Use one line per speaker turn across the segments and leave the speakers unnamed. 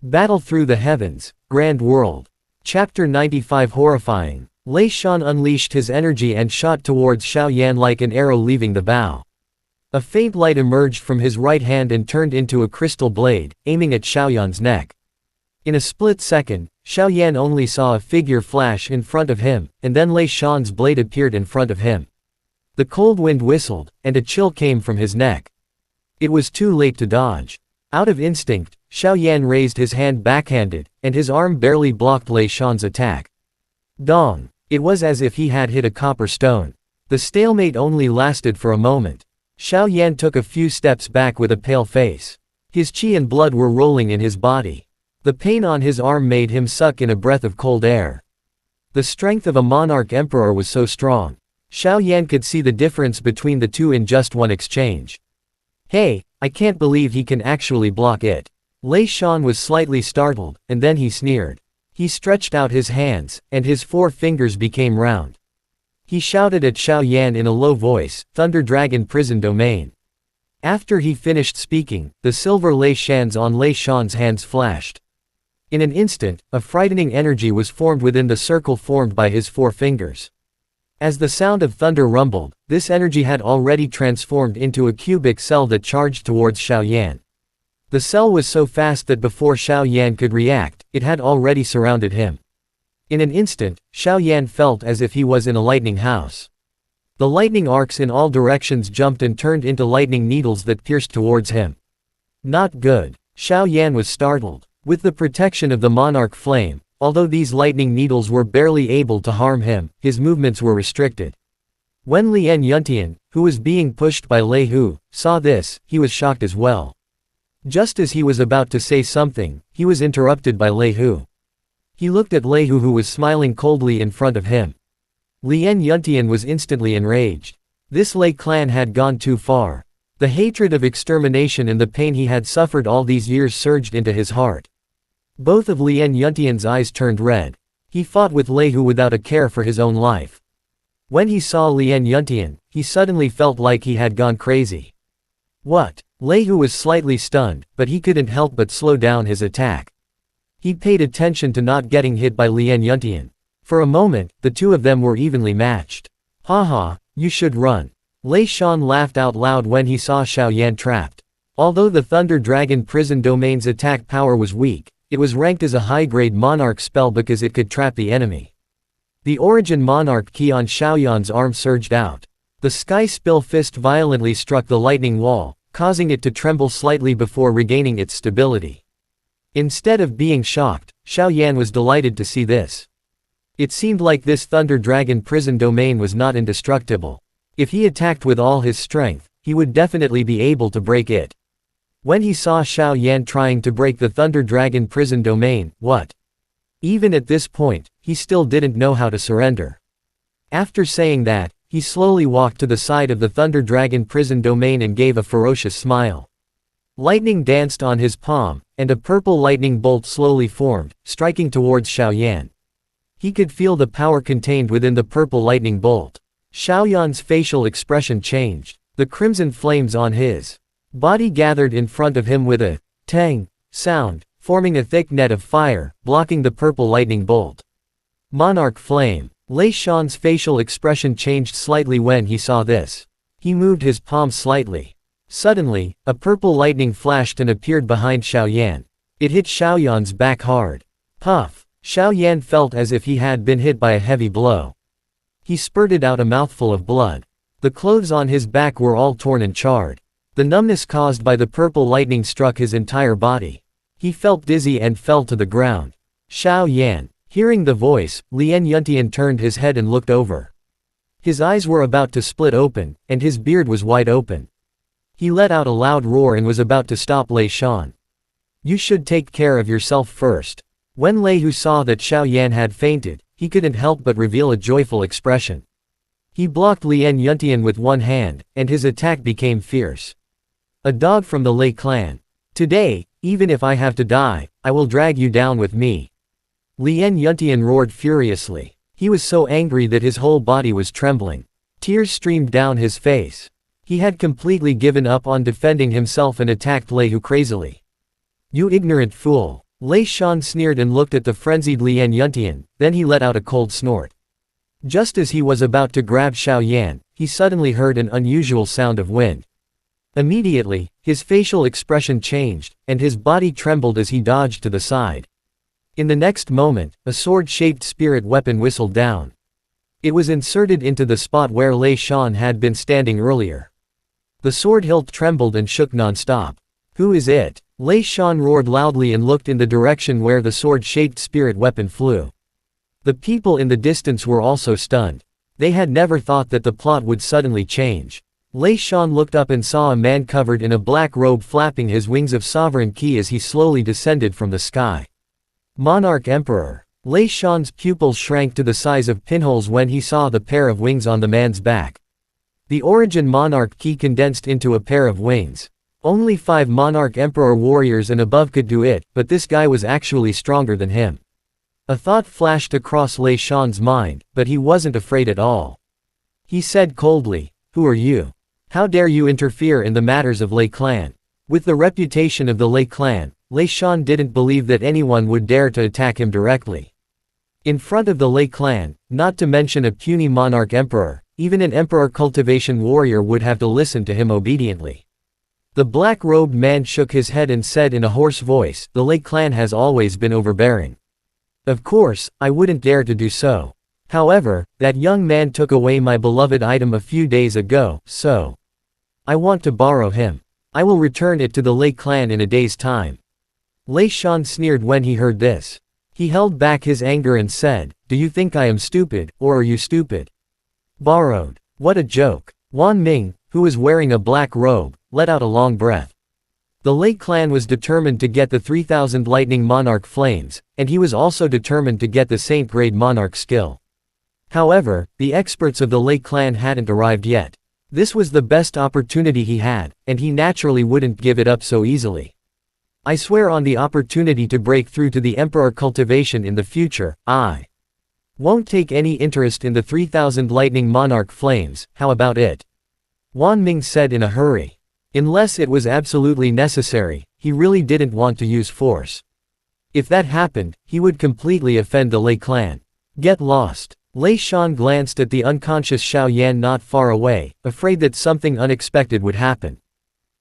Battle through the heavens, Grand World. Chapter 95 Horrifying. Lei Shan unleashed his energy and shot towards Xiao Yan like an arrow leaving the bow. A faint light emerged from his right hand and turned into a crystal blade, aiming at Xiao Yan's neck. In a split second, Xiao Yan only saw a figure flash in front of him, and then Lei Shan's blade appeared in front of him. The cold wind whistled, and a chill came from his neck. It was too late to dodge. Out of instinct, Xiao Yan raised his hand backhanded, and his arm barely blocked Lei Shan's attack. Dong! It was as if he had hit a copper stone. The stalemate only lasted for a moment. Xiao Yan took a few steps back with a pale face. His qi and blood were rolling in his body. The pain on his arm made him suck in a breath of cold air. The strength of a monarch emperor was so strong. Xiao Yan could see the difference between the two in just one exchange. Hey, I can't believe he can actually block it. Lei Shan was slightly startled, and then he sneered. He stretched out his hands, and his 4 fingers became round. He shouted at Xiao Yan in a low voice, "Thunder Dragon Prison Domain." After he finished speaking, the silver Lei Shans on Lei Shan's hands flashed. In an instant, a frightening energy was formed within the circle formed by his 4 fingers. As the sound of thunder rumbled, this energy had already transformed into a cubic cell that charged towards Xiao Yan. The cell was so fast that before Xiao Yan could react, it had already surrounded him. In an instant, Xiao Yan felt as if he was in a lightning house. The lightning arcs in all directions jumped and turned into lightning needles that pierced towards him. Not good. Xiao Yan was startled. With the protection of the monarch flame, although these lightning needles were barely able to harm him, his movements were restricted. When Lien Yuntian, who was being pushed by Lei Hu, saw this, he was shocked as well. Just as he was about to say something, he was interrupted by Lei Hu. He looked at Lei Hu, who was smiling coldly in front of him. Lien Yuntian was instantly enraged. This Lei clan had gone too far. The hatred of extermination and the pain he had suffered all these years surged into his heart. Both of Lien Yuntian's eyes turned red. He fought with Lei Hu without a care for his own life. When he saw Lien Yuntian, he suddenly felt like he had gone crazy. What? Lei Hu was slightly stunned, but he couldn't help but slow down his attack. He paid attention to not getting hit by Lien Yuntian. For a moment, the two of them were evenly matched. Haha, you should run. Lei Shan laughed out loud when he saw Xiao Yan trapped. Although the Thunder Dragon Prison Domain's attack power was weak, it was ranked as a high-grade Monarch spell because it could trap the enemy. The Origin Monarch key on Xiao Yan's arm surged out. The Sky Spill Fist violently struck the lightning wall, causing it to tremble slightly before regaining its stability. Instead of being shocked, Xiao Yan was delighted to see this. It seemed like this Thunder Dragon Prison Domain was not indestructible. If he attacked with all his strength, he would definitely be able to break it. When he saw Xiao Yan trying to break the Thunder Dragon Prison Domain, what? Even at this point, he still didn't know how to surrender. After saying that, he slowly walked to the side of the Thunder Dragon Prison Domain and gave a ferocious smile. Lightning danced on his palm, and a purple lightning bolt slowly formed, striking towards Xiao Yan. He could feel the power contained within the purple lightning bolt. Xiao Yan's facial expression changed. The crimson flames on his body gathered in front of him with a tang sound, forming a thick net of fire, blocking the purple lightning bolt. Monarch Flame. Lei Shan's facial expression changed slightly when he saw this. He moved his palm slightly. Suddenly, a purple lightning flashed and appeared behind Xiao Yan. It hit Xiao Yan's back hard. Puff! Xiao Yan felt as if he had been hit by a heavy blow. He spurted out a mouthful of blood. The clothes on his back were all torn and charred. The numbness caused by the purple lightning struck his entire body. He felt dizzy and fell to the ground. Xiao Yan. Hearing the voice, Lien Yuntian turned his head and looked over. His eyes were about to split open, and his beard was wide open. He let out a loud roar and was about to stop Lei Shan. You should take care of yourself first. When Lei Hu saw that Xiao Yan had fainted, he couldn't help but reveal a joyful expression. He blocked Lien Yuntian with one hand, and his attack became fierce. A dog from the Lei clan. Today, even if I have to die, I will drag you down with me. Lien Yuntian roared furiously. He was so angry that his whole body was trembling. Tears streamed down his face. He had completely given up on defending himself and attacked Lei Hu crazily. You ignorant fool. Lei Shan sneered and looked at the frenzied Lian Yuntian, then he let out a cold snort. Just as he was about to grab Xiao Yan, he suddenly heard an unusual sound of wind. Immediately, his facial expression changed, and his body trembled as he dodged to the side. In the next moment, a sword-shaped spirit weapon whistled down. It was inserted into the spot where Lei Shan had been standing earlier. The sword hilt trembled and shook non-stop. Who is it? Lei Shan roared loudly and looked in the direction where the sword-shaped spirit weapon flew. The people in the distance were also stunned. They had never thought that the plot would suddenly change. Lei Shan looked up and saw a man covered in a black robe flapping his wings of sovereign ki as he slowly descended from the sky. Monarch Emperor. Lei Shan's pupils shrank to the size of pinholes when he saw the pair of wings on the man's back. The origin Monarch Ki condensed into a pair of wings. Only 5 Monarch Emperor warriors and above could do it, but this guy was actually stronger than him. A thought flashed across Lei Shan's mind, but he wasn't afraid at all. He said coldly, "Who are you? How dare you interfere in the matters of Lei clan?" With the reputation of the Lei clan, Lei Shan didn't believe that anyone would dare to attack him directly. In front of the Lei clan, not to mention a puny monarch emperor, even an emperor cultivation warrior would have to listen to him obediently. The black-robed man shook his head and said in a hoarse voice, "The Lei clan has always been overbearing. Of course, I wouldn't dare to do so. However, that young man took away my beloved item a few days ago, so I want to borrow him. I will return it to the Lei clan in a day's time." Lei Shan sneered when he heard this. He held back his anger and said, "Do you think I am stupid, or are you stupid? Borrowed. What a joke." Wan Ming, who was wearing a black robe, let out a long breath. The Lei clan was determined to get the 3000 lightning monarch flames, and he was also determined to get the saint-grade monarch skill. However, the experts of the Lei clan hadn't arrived yet. This was the best opportunity he had, and he naturally wouldn't give it up so easily. "I swear on the opportunity to break through to the Emperor cultivation in the future, I won't take any interest in the 3000 lightning monarch flames, how about it?" Wan Ming said in a hurry. Unless it was absolutely necessary, he really didn't want to use force. If that happened, he would completely offend the Lei clan. Get lost. Lei Shan glanced at the unconscious Xiao Yan not far away, afraid that something unexpected would happen.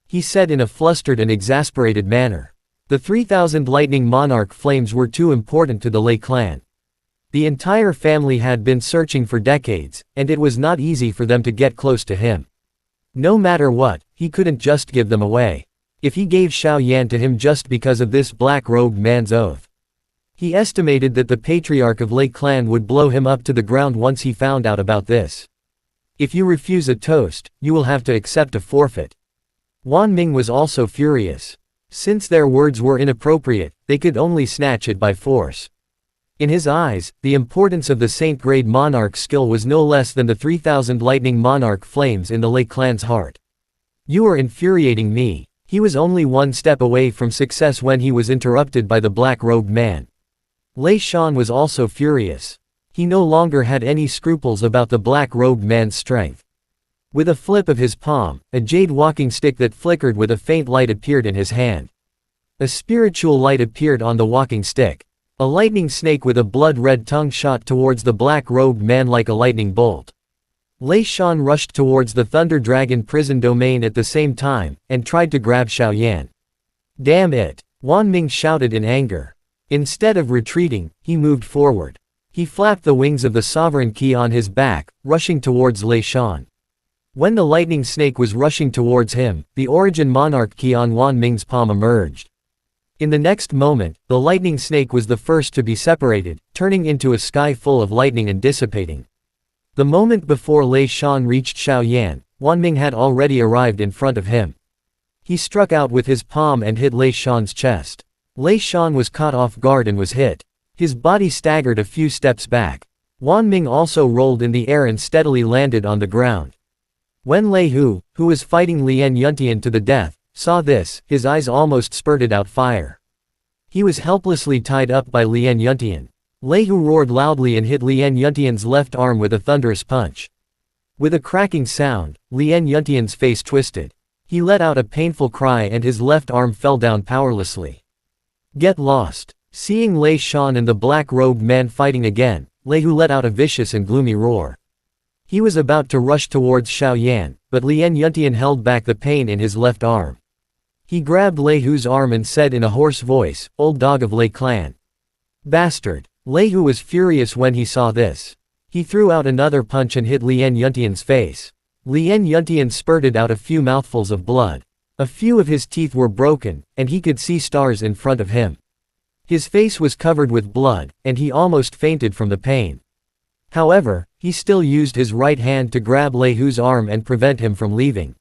He said in a flustered and exasperated manner. The 3000 lightning monarch flames were too important to the Lei clan. The entire family had been searching for decades, and it was not easy for them to get close to him. No matter what, he couldn't just give them away. If he gave Xiao Yan to him just because of this black-robed man's oath, he estimated that the patriarch of Lei clan would blow him up to the ground once he found out about this. If you refuse a toast, you will have to accept a forfeit. Wan Ming was also furious. Since their words were inappropriate, they could only snatch it by force. In his eyes, the importance of the saint-grade monarch skill was no less than the 3000 lightning monarch flames in the Lei clan's heart. "You are infuriating me." He was only one step away from success when he was interrupted by the black-robed man. Lei Shan was also furious. He no longer had any scruples about the black-robed man's strength. With a flip of his palm, a jade walking stick that flickered with a faint light appeared in his hand. A spiritual light appeared on the walking stick. A lightning snake with a blood-red tongue shot towards the black-robed man like a lightning bolt. Lei Shan rushed towards the Thunder Dragon prison domain at the same time, and tried to grab Xiao Yan. "Damn it!" Wan Ming shouted in anger. Instead of retreating, he moved forward. He flapped the wings of the sovereign ki on his back, rushing towards Lei Shan. When the lightning snake was rushing towards him, the origin monarch ki on Wan Ming's palm emerged. In the next moment, the lightning snake was the first to be separated, turning into a sky full of lightning and dissipating. The moment before Lei Shan reached Xiao Yan, Wan Ming had already arrived in front of him. He struck out with his palm and hit Lei Shan's chest. Lei Shan was caught off guard and was hit. His body staggered a few steps back. Wan Ming also rolled in the air and steadily landed on the ground. When Lei Hu, who was fighting Lian Yuntian to the death, saw this, his eyes almost spurted out fire. He was helplessly tied up by Lian Yuntian. Lei Hu roared loudly and hit Lian Yuntian's left arm with a thunderous punch. With a cracking sound, Lian Yuntian's face twisted. He let out a painful cry and his left arm fell down powerlessly. Get lost. Seeing Lei Shan and the black-robed man fighting again, Lei Hu let out a vicious and gloomy roar. He was about to rush towards Xiao Yan, but Lien Yuntian held back the pain in his left arm. He grabbed Lei Hu's arm and said in a hoarse voice, "Old dog of Lei clan." Bastard. Lei Hu was furious when he saw this. He threw out another punch and hit Lien Yuntian's face. Lien Yuntian spurted out a few mouthfuls of blood. A few of his teeth were broken, and he could see stars in front of him. His face was covered with blood, and he almost fainted from the pain. However, he still used his right hand to grab Lei Hu's arm and prevent him from leaving.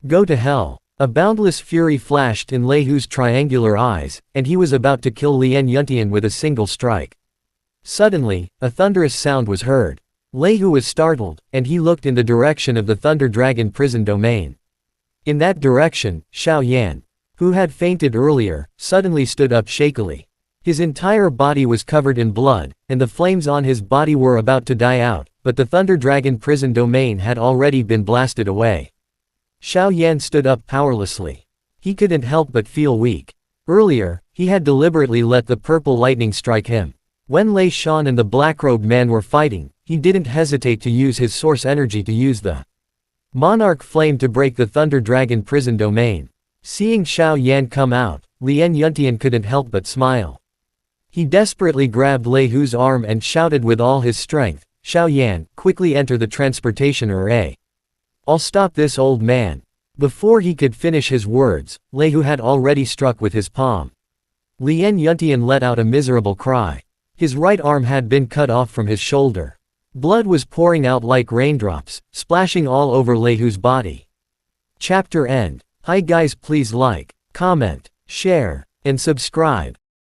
Go to hell. A boundless fury flashed in Lei Hu's triangular eyes, and he was about to kill Lien Yuntian with a single strike. Suddenly, a thunderous sound was heard. Lei Hu was startled, and he looked in the direction of the Thunder Dragon prison domain. In that direction, Xiao Yan, who had fainted earlier, suddenly stood up shakily. His entire body was covered in blood, and the flames on his body were about to die out, but the Thunder Dragon prison domain had already been blasted away. Xiao Yan stood up powerlessly. He couldn't help but feel weak. Earlier, he had deliberately let the purple lightning strike him. When Lei Shan and the black-robed man were fighting, he didn't hesitate to use his source energy to use the Monarch Flame to break the Thunder Dragon prison domain. Seeing Xiao Yan come out, Lien Yuntian couldn't help but smile. He desperately grabbed Lei Hu's arm and shouted with all his strength, "Xiao Yan, quickly enter the transportation array. I'll stop this old man." Before he could finish his words, Lei Hu had already struck with his palm. Lien Yuntian let out a miserable cry. His right arm had been cut off from his shoulder. Blood was pouring out like raindrops, splashing all over Lei Hu's body. Chapter end. Hi guys, please like, comment, share, and subscribe.